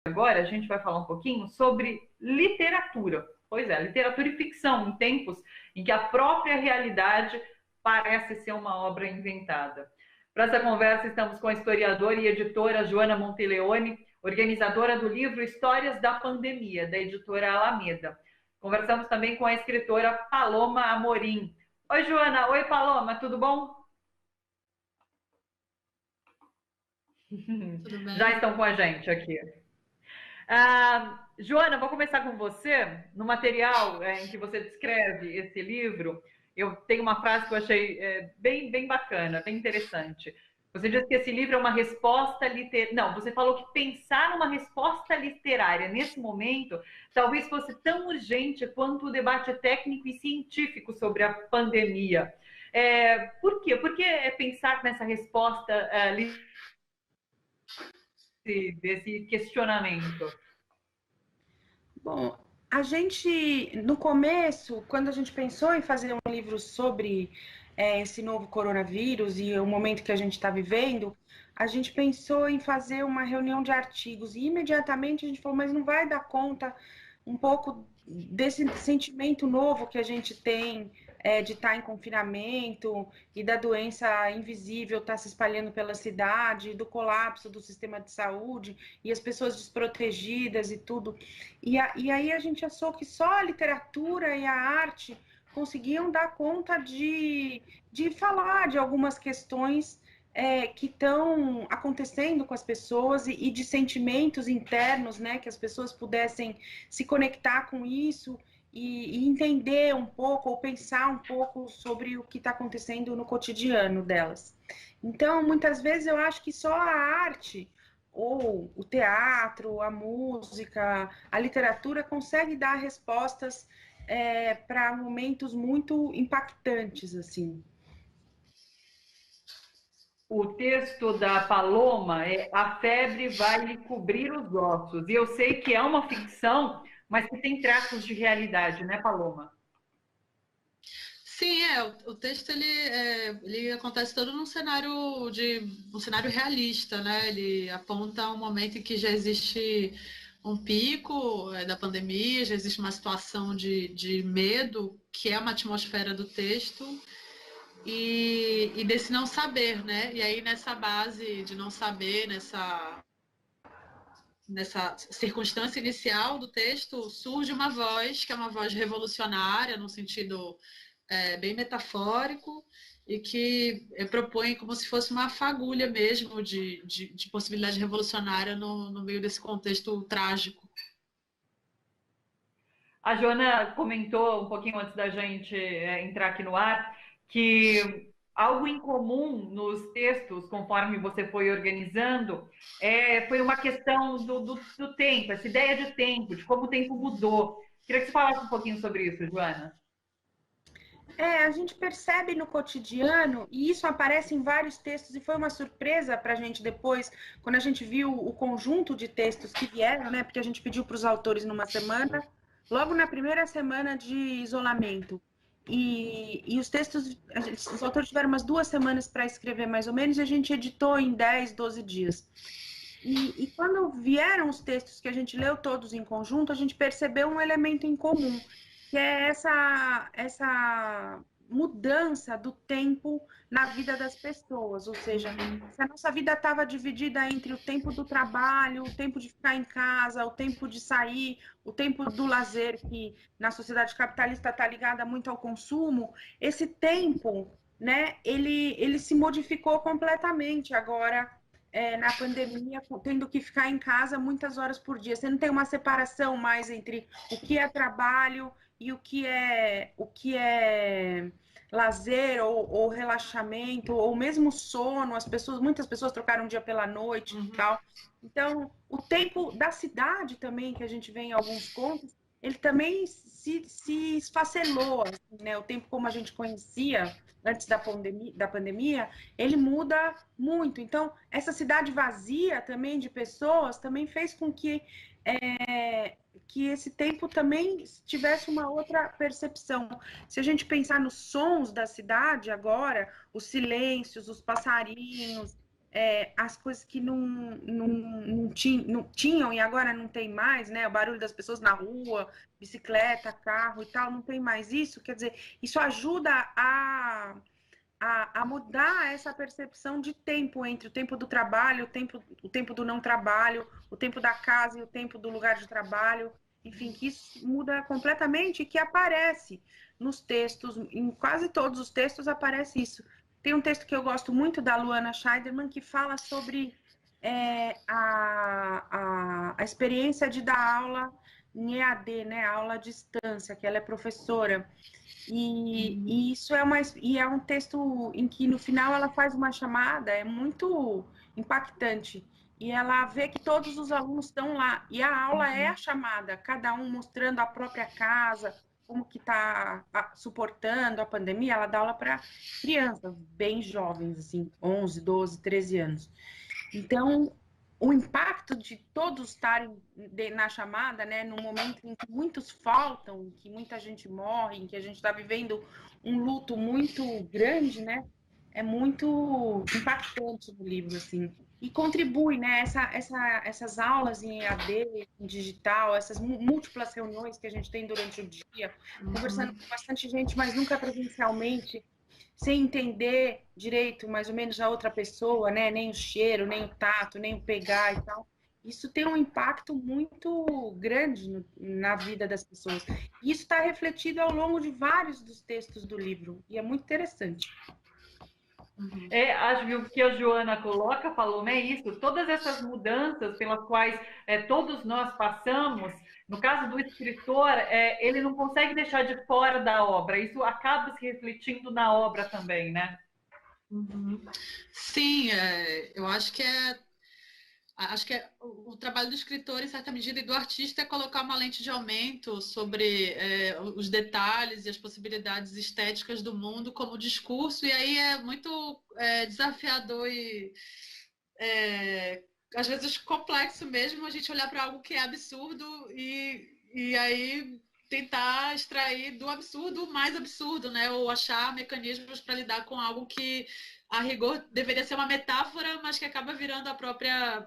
Agora a gente vai falar um pouquinho sobre literatura. Pois é, literatura e ficção, em tempos em que a própria realidade parece ser uma obra inventada. Para essa conversa, estamos com a historiadora e editora Joana Monteleone, organizadora do livro Histórias da Pandemia, da editora Alameda. Conversamos também com a escritora Paloma Amorim. Oi, Joana. Oi, Paloma. Tudo bom? Tudo Já bem? estão com a gente aqui. Joana, vou começar com você. No material em que você descreve esse livro, eu tenho uma frase que eu achei bem bacana, bem interessante. Você diz que esse livro é uma resposta literária. Não, você falou que pensar numa resposta literária nesse momento talvez fosse tão urgente quanto o debate técnico e científico sobre a pandemia. Por quê? Por que pensar nessa resposta desse questionamento? Bom, a gente, no começo, quando a gente pensou em fazer um livro sobre esse novo coronavírus e o momento que a gente está vivendo, a gente pensou em fazer uma reunião de artigos e imediatamente a gente falou, mas não vai dar conta um pouco desse sentimento novo que a gente tem de estar em confinamento e da doença invisível estar se espalhando pela cidade, do colapso do sistema de saúde e as pessoas desprotegidas e tudo. E aí a gente achou que só a literatura e a arte conseguiam dar conta de falar de algumas questões que estão acontecendo com as pessoas e de sentimentos internos, né, que as pessoas pudessem se conectar com isso e entender um pouco ou pensar um pouco sobre o que está acontecendo no cotidiano delas. Então, muitas vezes eu acho que só a arte ou o teatro, a música, a literatura consegue dar respostas para momentos muito impactantes, assim. O texto da Paloma é A Febre Vai Lhe Cobrir os Ossos. E eu sei que é uma ficção, mas que tem traços de realidade, né, Paloma? Sim, o texto ele acontece todo num cenário um cenário realista, né? Ele aponta um momento em que já existe um pico da pandemia, já existe uma situação de medo, que é uma atmosfera do texto, e desse não saber, né? E aí nessa base de não saber, nessa circunstância inicial do texto, surge uma voz, que é uma voz revolucionária, no sentido bem metafórico, e que propõe como se fosse uma fagulha mesmo de possibilidade revolucionária no meio desse contexto trágico. A Joana comentou um pouquinho antes da gente entrar aqui no ar que algo em comum nos textos, conforme você foi organizando, foi uma questão do tempo, essa ideia de tempo, de como o tempo mudou. Queria que você falasse um pouquinho sobre isso, Joana. A gente percebe no cotidiano, e isso aparece em vários textos, e foi uma surpresa para a gente depois, quando a gente viu o conjunto de textos que vieram, né? Porque a gente pediu para os autores numa semana, logo na primeira semana de isolamento. E os textos, os autores tiveram umas 2 semanas para escrever mais ou menos, e a gente editou em 10, 12 dias. E quando vieram os textos que a gente leu todos em conjunto, a gente percebeu um elemento em comum, que é essa mudança do tempo na vida das pessoas. Ou seja, se a nossa vida estava dividida entre o tempo do trabalho, o tempo de ficar em casa, o tempo de sair, o tempo do lazer, que na sociedade capitalista está ligada muito ao consumo, esse tempo, né, ele se modificou completamente agora na pandemia, tendo que ficar em casa muitas horas por dia. Você não tem uma separação mais entre o que é trabalho e o que é lazer ou relaxamento, ou mesmo sono. Muitas pessoas trocaram o dia pela noite e tal. Então, o tempo da cidade também, que a gente vê em alguns contos, ele também se esfacelou, assim, né? O tempo como a gente conhecia antes da pandemia, ele muda muito. Então, essa cidade vazia também de pessoas também fez com que esse tempo também tivesse uma outra percepção. Se a gente pensar nos sons da cidade agora, os silêncios, os passarinhos, as coisas que não tinham e agora não tem mais, né? O barulho das pessoas na rua, bicicleta, carro e tal, não tem mais isso. Quer dizer, isso ajuda a mudar essa percepção de tempo entre o tempo do trabalho, o tempo do não trabalho, o tempo da casa e o tempo do lugar de trabalho. Enfim, que isso muda completamente e que aparece nos textos, em quase todos os textos aparece isso. Tem um texto que eu gosto muito da Luana Scheiderman que fala sobre a experiência de dar aula em EAD, né? Aula à distância, que ela é professora. E isso é um texto em que no final ela faz uma chamada, é muito impactante. E ela vê que todos os alunos estão lá. E a aula é a chamada, cada um mostrando a própria casa, como que está suportando a pandemia. Ela dá aula para crianças bem jovens, assim, 11, 12, 13 anos. Então, o impacto de todos estarem na chamada, né, no momento em que muitos faltam, em que muita gente morre, em que a gente está vivendo um luto muito grande, né, é muito impactante no livro, assim. E contribui, né, essas aulas em EAD, em digital, essas múltiplas reuniões que a gente tem durante o dia, conversando com bastante gente, mas nunca presencialmente, sem entender direito mais ou menos a outra pessoa, né? Nem o cheiro, nem o tato, nem o pegar e tal. Isso tem um impacto muito grande na vida das pessoas. E isso está refletido ao longo de vários dos textos do livro. E é muito interessante. Acho que o que a Joana coloca, Paloma, é isso. Todas essas mudanças pelas quais todos nós passamos, no caso do escritor, ele não consegue deixar de fora da obra. Isso acaba se refletindo na obra também, né? Sim, eu acho que o trabalho do escritor, em certa medida, e do artista é colocar uma lente de aumento sobre os detalhes e as possibilidades estéticas do mundo como discurso, e aí é muito desafiador e às vezes complexo mesmo a gente olhar para algo que é absurdo e aí tentar extrair do absurdo o mais absurdo, né? Ou achar mecanismos para lidar com algo que a rigor deveria ser uma metáfora, mas que acaba virando a própria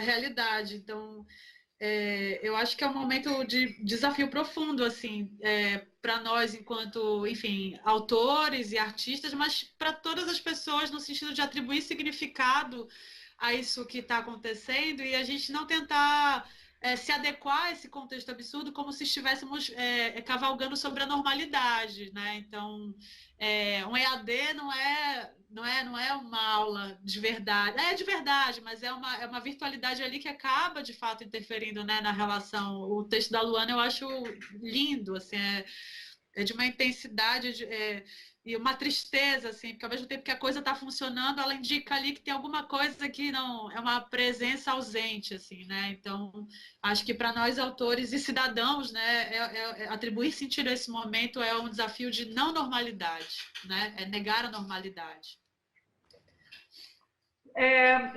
realidade. Então, eu acho que é um momento de desafio profundo, assim, para nós enquanto, enfim, autores e artistas, mas para todas as pessoas no sentido de atribuir significado a isso que está acontecendo e a gente não tentar se adequar a esse contexto absurdo como se estivéssemos cavalgando sobre a normalidade, né? Então, um EAD não é uma aula de verdade. É de verdade, mas é uma virtualidade ali que acaba, de fato, interferindo, né, na relação. O texto da Luana eu acho lindo, assim, é de uma intensidade e uma tristeza, assim, porque ao mesmo tempo que a coisa está funcionando, ela indica ali que tem alguma coisa que não é uma presença ausente, assim, né? Então, acho que para nós autores e cidadãos, né, atribuir sentido a esse momento é um desafio de não normalidade, né? É negar a normalidade.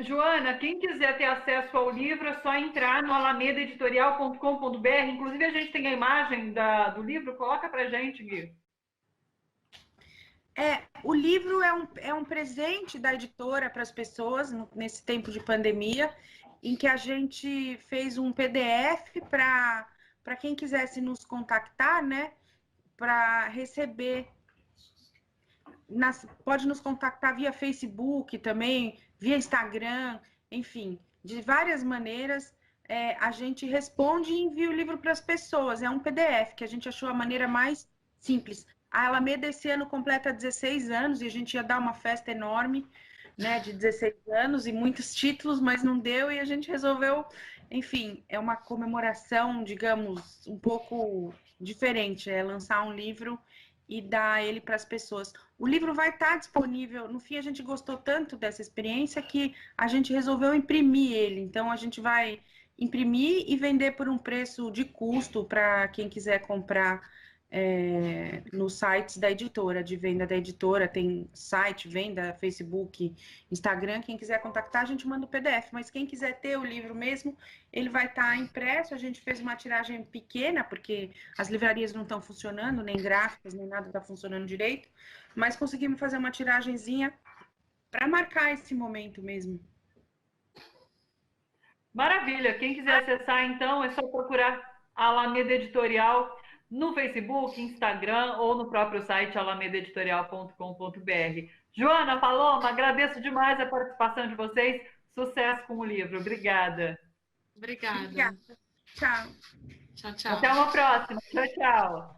Joana, quem quiser ter acesso ao livro é só entrar no alamedaeditorial.com.br. Inclusive, a gente tem a imagem do livro. Coloca para a gente, Gui. O livro é um presente da editora para as pessoas nesse tempo de pandemia, em que a gente fez um PDF para quem quisesse nos contactar, né? Para receber. Pode nos contactar via Facebook também, via Instagram, enfim, de várias maneiras. A gente responde e envia o livro para as pessoas. É um PDF que a gente achou a maneira mais simples. A Alameda esse ano completa 16 anos e a gente ia dar uma festa enorme, né, de 16 anos e muitos títulos, mas não deu e a gente resolveu, enfim, é uma comemoração, digamos, um pouco diferente, lançar um livro e dar ele para as pessoas. O livro vai estar disponível, no fim a gente gostou tanto dessa experiência que a gente resolveu imprimir ele, então a gente vai imprimir e vender por um preço de custo para quem quiser comprar nos sites da editora, de venda da editora, tem site, venda, Facebook, Instagram, quem quiser contactar, a gente manda o PDF, mas quem quiser ter o livro mesmo, ele vai estar impresso, a gente fez uma tiragem pequena, porque as livrarias não estão funcionando, nem gráficas, nem nada está funcionando direito, mas conseguimos fazer uma tiragenzinha para marcar esse momento mesmo. Maravilha! Quem quiser acessar, então, é só procurar a Alameda Editorial no Facebook, Instagram ou no próprio site alamedaeditorial.com.br. Joana, Paloma, agradeço demais a participação de vocês. Sucesso com o livro. Obrigada. Obrigada. Obrigada. Tchau. Tchau, tchau. Até uma próxima. Tchau, tchau.